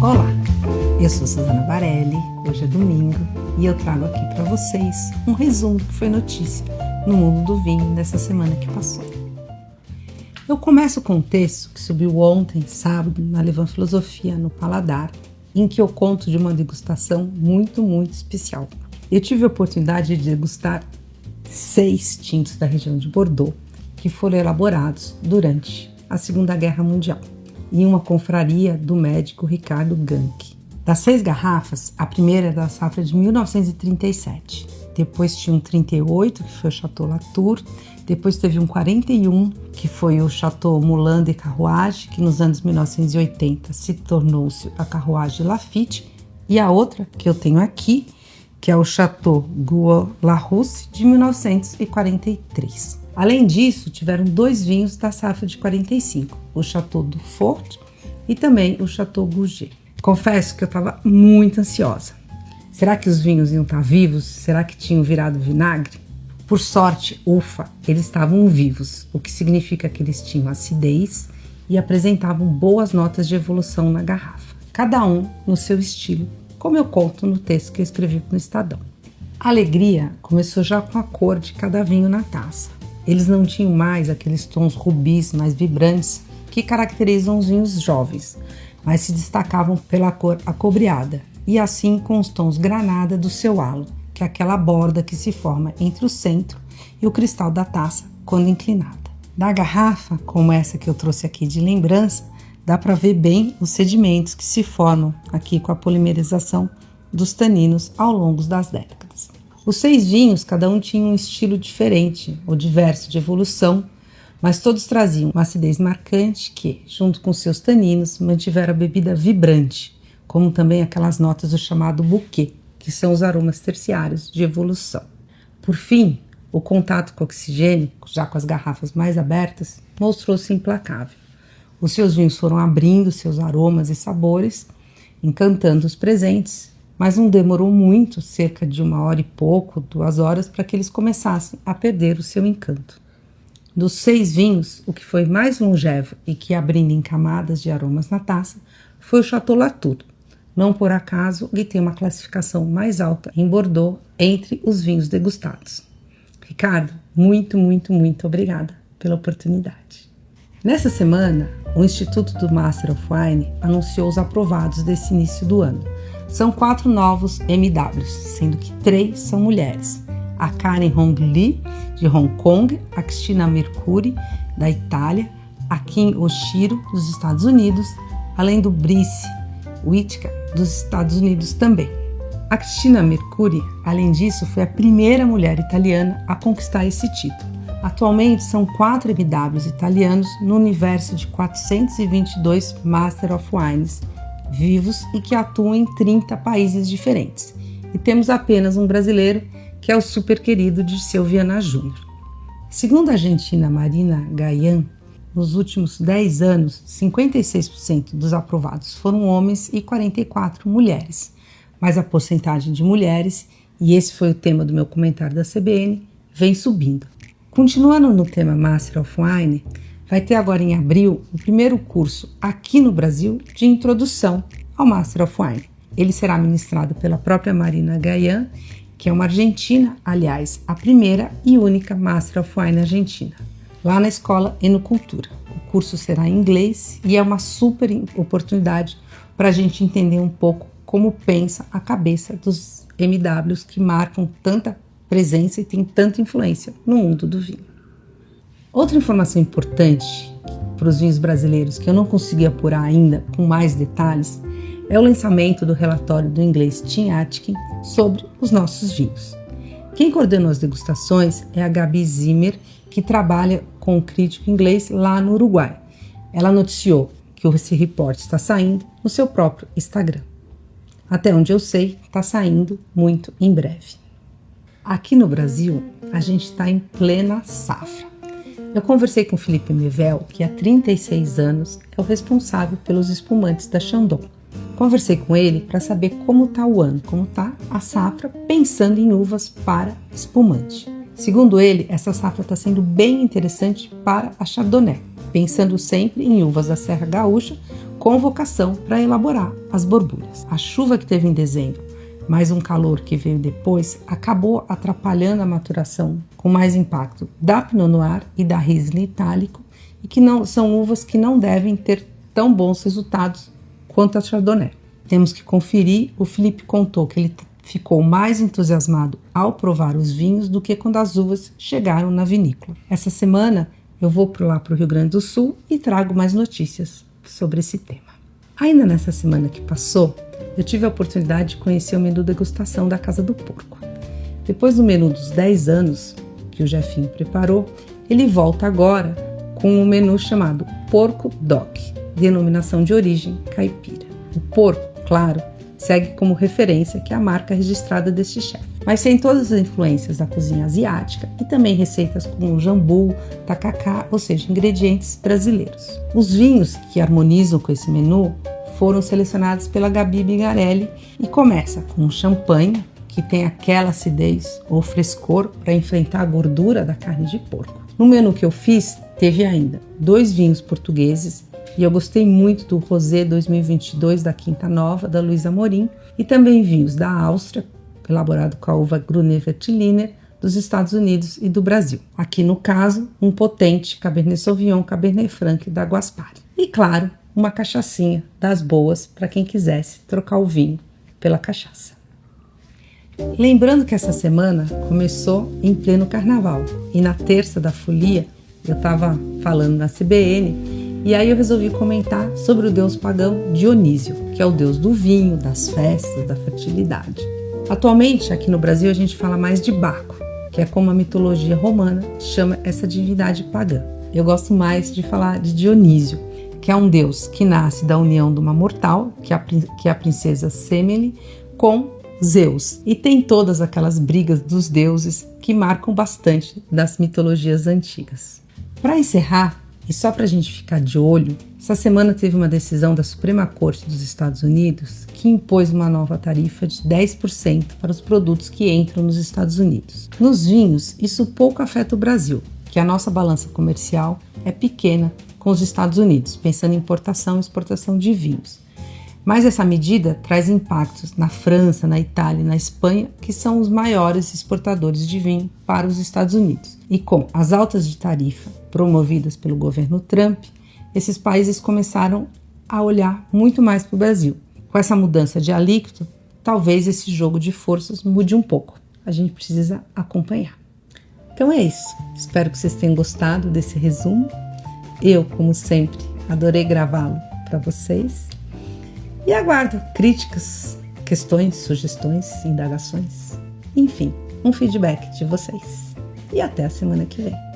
Olá, eu sou Suzana Barelli, hoje é domingo e eu trago aqui para vocês um resumo que foi notícia no mundo do vinho nessa semana que passou. Eu começo com um texto que subiu ontem, sábado, na Levan Filosofia, no Paladar, em que eu conto de uma degustação muito especial. Eu tive a oportunidade de degustar 6 tintos da região de Bordeaux, que foram elaborados durante a Segunda Guerra Mundial, em uma confraria do médico Ricardo Ganck. Das 6 garrafas, a primeira é da safra de 1937. Depois tinha um 38, que foi o Chateau Latour. Depois teve um 41, que foi o Chateau Moulin de Carruage, que nos anos 1980 se tornou-se a Carruage Lafite. E a outra, que eu tenho aqui, que é o Chateau Gouët-Larousse, de 1943. Além disso, tiveram 2 vinhos da safra de 45, o Chateau du Fort e também o Chateau Gouget. Confesso que eu estava muito ansiosa. Será que os vinhos iam estar vivos? Será que tinham virado vinagre? Por sorte, ufa, eles estavam vivos, o que significa que eles tinham acidez e apresentavam boas notas de evolução na garrafa, cada um no seu estilo, como eu conto no texto que eu escrevi no Estadão. A alegria começou já com a cor de cada vinho na taça. Eles não tinham mais aqueles tons rubis mais vibrantes que caracterizam os vinhos jovens, mas se destacavam pela cor acobreada e assim com os tons granada do seu halo, que é aquela borda que se forma entre o centro e o cristal da taça quando inclinada. Da garrafa, como essa que eu trouxe aqui de lembrança, dá para ver bem os sedimentos que se formam aqui com a polimerização dos taninos ao longo das décadas. Os 6 vinhos, cada um tinha um estilo diferente ou diverso de evolução, mas todos traziam uma acidez marcante que, junto com seus taninos, mantiveram a bebida vibrante, como também aquelas notas do chamado bouquet, que são os aromas terciários de evolução. Por fim, o contato com o oxigênio, já com as garrafas mais abertas, mostrou-se implacável. Os seus vinhos foram abrindo seus aromas e sabores, encantando os presentes, mas não demorou muito, cerca de 1 hora e pouco, 2 horas, para que eles começassem a perder o seu encanto. Dos 6 vinhos, o que foi mais longevo e que abrindo em camadas de aromas na taça foi o Chateau Latour. Não por acaso ele tem uma classificação mais alta em Bordeaux entre os vinhos degustados. Ricardo, muito obrigada pela oportunidade. Nessa semana, o Instituto do Master of Wine anunciou os aprovados desse início do ano. São 4 novos MWs, sendo que 3 são mulheres. A Karen Hong Lee, de Hong Kong, a Cristina Mercuri, da Itália, a Kim Oshiro, dos Estados Unidos, além do Brice Whittaker, dos Estados Unidos também. A Cristina Mercuri, além disso, foi a primeira mulher italiana a conquistar esse título. Atualmente, são 4 MWs italianos no universo de 422 Master of Wines vivos e que atuam em 30 países diferentes. E temos apenas um brasileiro, que é o super querido Dirceu Viana Júnior. Segundo a argentina Marina Gayan, nos últimos 10 anos, 56% dos aprovados foram homens e 44% mulheres. Mas a porcentagem de mulheres, e esse foi o tema do meu comentário da CBN, vem subindo. Continuando no tema Master of Wine, vai ter agora em abril o primeiro curso aqui no Brasil de introdução ao Master of Wine. Ele será ministrado pela própria Marina Gayan, que é uma argentina, aliás, a primeira e única Master of Wine argentina, lá na Escola Enocultura. O curso será em inglês e é uma super oportunidade para a gente entender um pouco como pensa a cabeça dos MWs que marcam tanta presença e têm tanta influência no mundo do vinho. Outra informação importante para os vinhos brasileiros que eu não consegui apurar ainda com mais detalhes é o lançamento do relatório do inglês Tim Atkin sobre os nossos vinhos. Quem coordenou as degustações é a Gabi Zimmer, que trabalha com o crítico inglês lá no Uruguai. Ela noticiou que esse report está saindo no seu próprio Instagram. Até onde eu sei, está saindo muito em breve. Aqui no Brasil, a gente está em plena safra. Eu conversei com o Felipe Mevel, que há 36 anos é o responsável pelos espumantes da Chandon. Conversei com ele para saber como está o ano, como está a safra, pensando em uvas para espumante. Segundo ele, essa safra está sendo bem interessante para a Chardonnay. pensando sempre em uvas da Serra Gaúcha com vocação para elaborar as borbulhas. A chuva que teve em dezembro, mais um calor que veio depois, acabou atrapalhando a maturação com mais impacto da Pinot Noir e da Riesling Itálico, e que não são uvas que não devem ter tão bons resultados quanto a Chardonnay. Temos que conferir. O Felipe contou que ele ficou mais entusiasmado ao provar os vinhos do que quando as uvas chegaram na vinícola. Essa semana eu vou lá para o Rio Grande do Sul e trago mais notícias sobre esse tema. Ainda nessa semana que passou, eu tive a oportunidade de conhecer o menu degustação da Casa do Porco. Depois do menu dos 10 anos que o Jefinho preparou, ele volta agora com um menu chamado Porco Dog, denominação de origem caipira. O porco, claro, segue como referência que é a marca registrada deste chefe, mas tem todas as influências da cozinha asiática e também receitas como jambu, tacacá, ou seja, ingredientes brasileiros. Os vinhos que harmonizam com esse menu foram selecionados pela Gabi Bigarelli e começa com um champanhe que tem aquela acidez ou frescor para enfrentar a gordura da carne de porco. No menu que eu fiz, teve ainda 2 vinhos portugueses e eu gostei muito do Rosé 2022 da Quinta Nova, da Luísa Amorim, e também vinhos da Áustria, elaborado com a uva Gruner Veltliner, dos Estados Unidos e do Brasil. Aqui no caso, um potente Cabernet Sauvignon, Cabernet Franc da Guaspari. E claro, uma cachaçinha das boas para quem quisesse trocar o vinho pela cachaça. Lembrando que essa semana começou em pleno carnaval e na terça da folia eu estava falando na CBN e aí eu resolvi comentar sobre o deus pagão Dionísio, que é o deus do vinho, das festas, da fertilidade. Atualmente aqui no Brasil a gente fala mais de Baco, que é como a mitologia romana chama essa divindade pagã. Eu gosto mais de falar de Dionísio, que é um deus que nasce da união de uma mortal, que é a princesa Semele, com Zeus, e tem todas aquelas brigas dos deuses que marcam bastante das mitologias antigas. Para encerrar, e só para a gente ficar de olho, essa semana teve uma decisão da Suprema Corte dos Estados Unidos que impôs uma nova tarifa de 10% para os produtos que entram nos Estados Unidos. Nos vinhos, isso pouco afeta o Brasil, que a nossa balança comercial é pequena com os Estados Unidos, pensando em importação e exportação de vinhos. Mas essa medida traz impactos na França, na Itália e na Espanha, que são os maiores exportadores de vinho para os Estados Unidos. E com as altas de tarifa promovidas pelo governo Trump, esses países começaram a olhar muito mais para o Brasil. Com essa mudança de alíquota, talvez esse jogo de forças mude um pouco. A gente precisa acompanhar. Então é isso. Espero que vocês tenham gostado desse resumo. Eu, como sempre, adorei gravá-lo para vocês. E aguardo críticas, questões, sugestões, indagações, enfim, um feedback de vocês. E até a semana que vem.